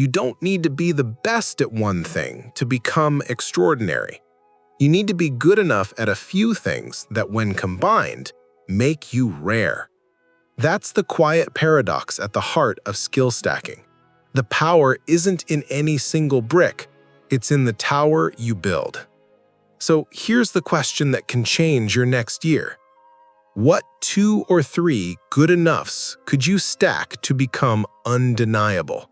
You don't need to be the best at one thing to become extraordinary. You need to be good enough at a few things that, when combined, make you rare. That's the quiet paradox at the heart of skill stacking. The power isn't in any single brick, it's in the tower you build. So here's the question that can change your next year. What 2 or 3 good enoughs could you stack to become undeniable?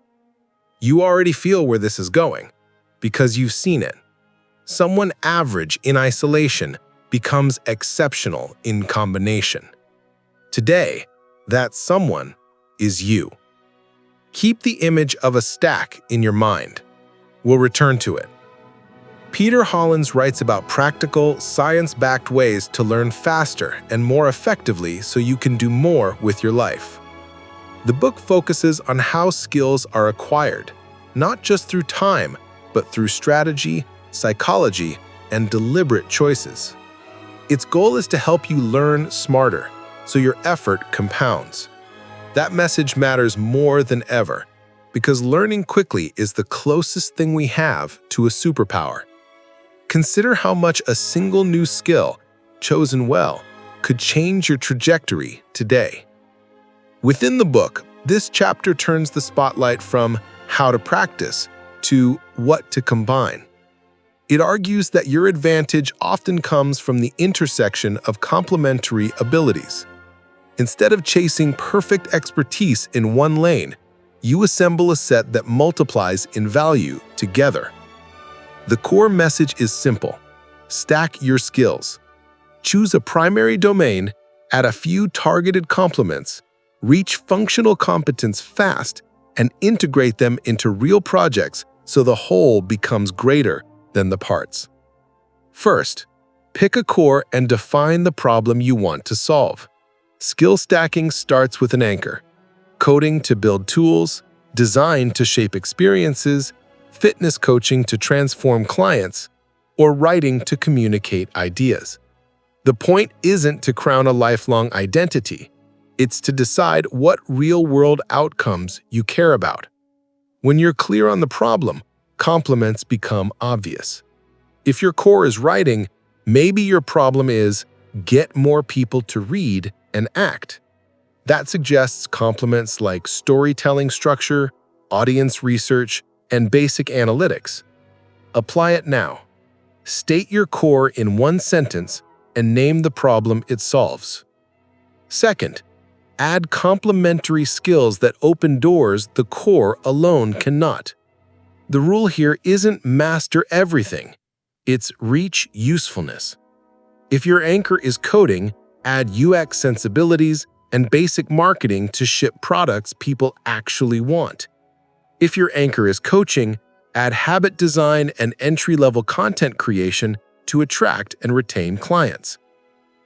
You already feel where this is going, because you've seen it. Someone average in isolation becomes exceptional in combination. Today, that someone is you. Keep the image of a stack in your mind. We'll return to it. Peter Hollins writes about practical, science-backed ways to learn faster and more effectively so you can do more with your life. The book focuses on how skills are acquired, not just through time, but through strategy, psychology, and deliberate choices. Its goal is to help you learn smarter, so your effort compounds. That message matters more than ever, because learning quickly is the closest thing we have to a superpower. Consider how much a single new skill, chosen well, could change your trajectory today. Within the book, this chapter turns the spotlight from how to practice to what to combine. It argues that your advantage often comes from the intersection of complementary abilities. Instead of chasing perfect expertise in one lane, you assemble a set that multiplies in value together. The core message is simple. Stack your skills. Choose a primary domain, add a few targeted complements, reach functional competence fast, and integrate them into real projects so the whole becomes greater than the parts. First, pick a core and define the problem you want to solve. Skill stacking starts with an anchor. Coding to build tools, design to shape experiences, fitness coaching to transform clients, or writing to communicate ideas. The point isn't to crown a lifelong identity. It's to decide what real-world outcomes you care about. When you're clear on the problem, complements become obvious. If your core is writing, maybe your problem is get more people to read and act. That suggests complements like storytelling structure, audience research, and basic analytics. Apply it now. State your core in one sentence and name the problem it solves. Second, add complementary skills that open doors the core alone cannot. The rule here isn't master everything, it's reach usefulness. If your anchor is coding, add UX sensibilities and basic marketing to ship products people actually want. If your anchor is coaching, add habit design and entry-level content creation to attract and retain clients.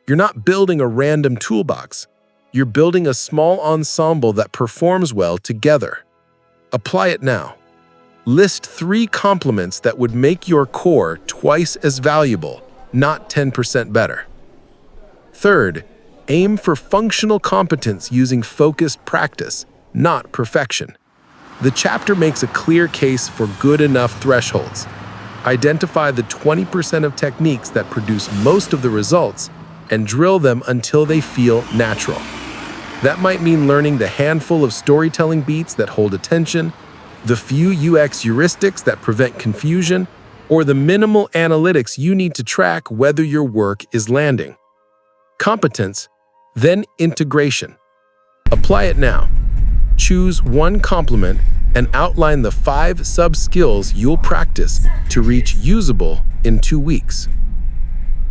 You're not building a random toolbox. You're building a small ensemble that performs well together. Apply it now. List 3 complements that would make your core twice as valuable, not 10% better. Third, aim for functional competence using focused practice, not perfection. The chapter makes a clear case for good enough thresholds. Identify the 20% of techniques that produce most of the results and drill them until they feel natural. That might mean learning the handful of storytelling beats that hold attention, the few UX heuristics that prevent confusion, or the minimal analytics you need to track whether your work is landing. Competence, then integration. Apply it now. Choose one complement and outline the 5 sub-skills you'll practice to reach usable in 2 weeks.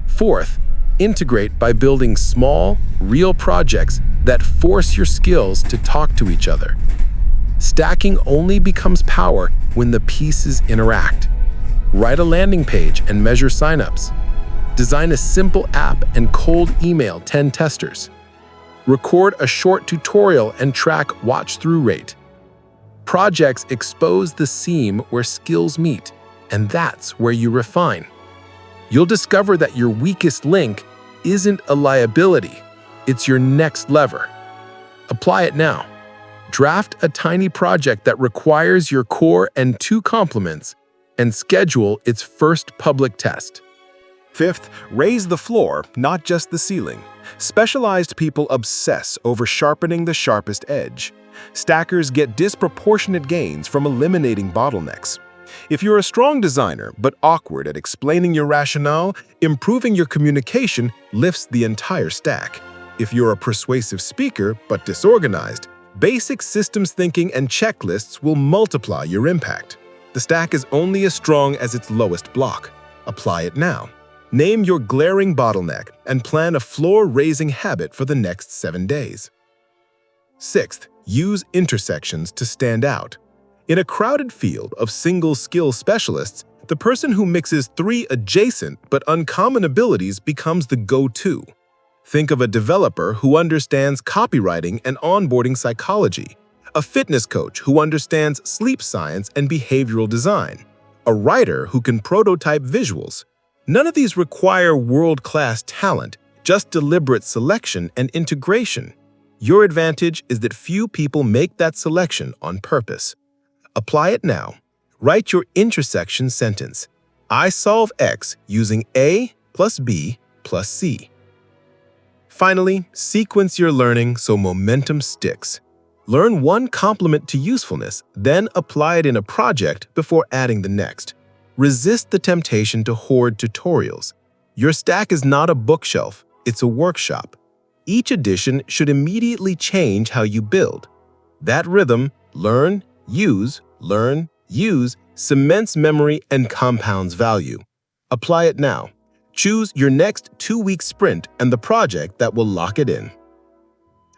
Fourth, integrate by building small, real projects that force your skills to talk to each other. Stacking only becomes power when the pieces interact. Write a landing page and measure signups. Design a simple app and cold email 10 testers. Record a short tutorial and track watch-through rate. Projects expose the seam where skills meet, and that's where you refine. You'll discover that your weakest link isn't a liability, it's your next lever. Apply it now. Draft a tiny project that requires your core and 2 complements, and schedule its first public test. Fifth, raise the floor, not just the ceiling. Specialized people obsess over sharpening the sharpest edge. Stackers get disproportionate gains from eliminating bottlenecks. If you're a strong designer but awkward at explaining your rationale, improving your communication lifts the entire stack. If you're a persuasive speaker but disorganized, basic systems thinking and checklists will multiply your impact. The stack is only as strong as its lowest block. Apply it now. Name your glaring bottleneck and plan a floor-raising habit for the next 7 days. Sixth, use intersections to stand out. In a crowded field of single-skill specialists, the person who mixes 3 adjacent but uncommon abilities becomes the go-to. Think of a developer who understands copywriting and onboarding psychology, a fitness coach who understands sleep science and behavioral design, a writer who can prototype visuals. None of these require world-class talent, just deliberate selection and integration. Your advantage is that few people make that selection on purpose. Apply it now. Write your intersection sentence. I solve X using A plus B plus C. Finally, sequence your learning so momentum sticks. Learn one complement to usefulness, then apply it in a project before adding the next. Resist the temptation to hoard tutorials. Your stack is not a bookshelf, it's a workshop. Each edition should immediately change how you build. That rhythm, learn, use, cements memory and compounds value. Apply it now. Choose your next 2-week sprint and the project that will lock it in.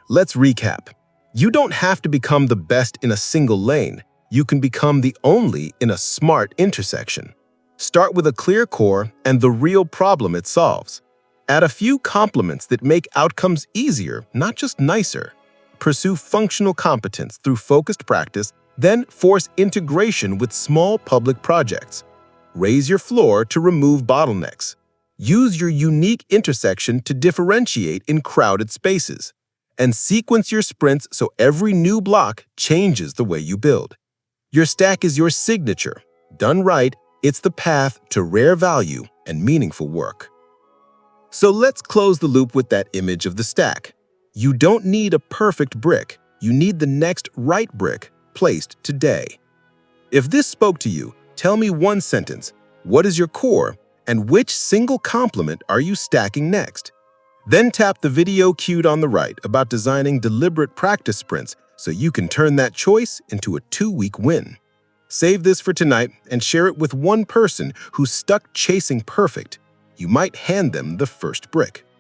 Let's recap. You don't have to become the best in a single lane. You can become the only in a smart intersection. Start with a clear core and the real problem it solves. Add a few complements that make outcomes easier, not just nicer. Pursue functional competence through focused practice, then force integration with small public projects. Raise your floor to remove bottlenecks. Use your unique intersection to differentiate in crowded spaces. And sequence your sprints so every new block changes the way you build. Your stack is your signature. Done right, it's the path to rare value and meaningful work. So let's close the loop with that image of the stack. You don't need a perfect brick. You need the next right brick placed today. If this spoke to you, tell me one sentence. What is your core, and which single complement are you stacking next? Then tap the video cued on the right about designing deliberate practice sprints so you can turn that choice into a 2-week win. Save this for tonight and share it with one person who's stuck chasing perfect. You might hand them the first brick.